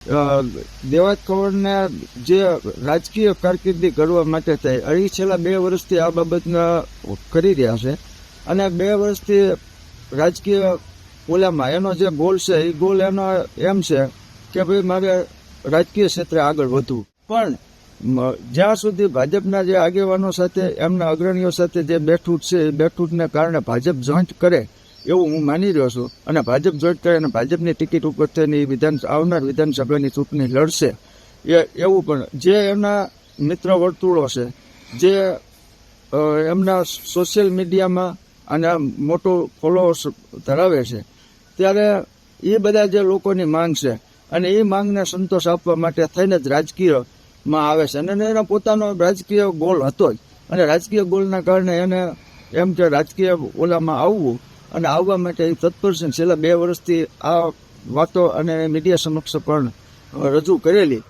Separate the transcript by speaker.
Speaker 1: દેવાજ ખવડને જે રાજકીય કારકિર્દી કરવા માટે થઈ એ છેલ્લા 2 વર્ષથી આ બાબતના કરી રહ્યા છે અને 2 વર્ષથી રાજકીય ઓલામાં એનો જે ગોલ છે એ ગોલ એનો એમ છે કે ભાઈ મારે રાજકીય ક્ષેત્રે આગળ વધવું. પણ જ્યાં સુધી ભાજપના જે આગેવાનો સાથે એમના અગ્રણીઓ સાથે જે બેઠું છે એ બેઠુંને કારણે ભાજપ જોઈન્ટ કરે એવું હું માની રહ્યો છું અને ભાજપ જોઈન્ટ કરે અને ભાજપની ટિકિટ ઉપર થઈને આવનાર વિધાનસભાની ચૂંટણી લડશે એવું પણ જે એમના મિત્ર વર્તુળો છે જે એમના સોશિયલ મીડિયામાં અને મોટું ફોલોઅર્સ ધરાવે છે ત્યારે એ બધા જે લોકોની માંગ છે અને એ માંગને સંતોષ આપવા માટે થઈને જ રાજકીયમાં આવે છે અને એનો પોતાનો રાજકીય ગોલ હતો જ અને રાજકીય ગોલના કારણે એને એમ કે રાજકીય ઓલામાં આવવું અને આવવા માટે એ તત્પર છે. છેલ્લા 2 વર્ષથી આ વાતો અને મીડિયા સમક્ષ પણ રજૂ કરેલી.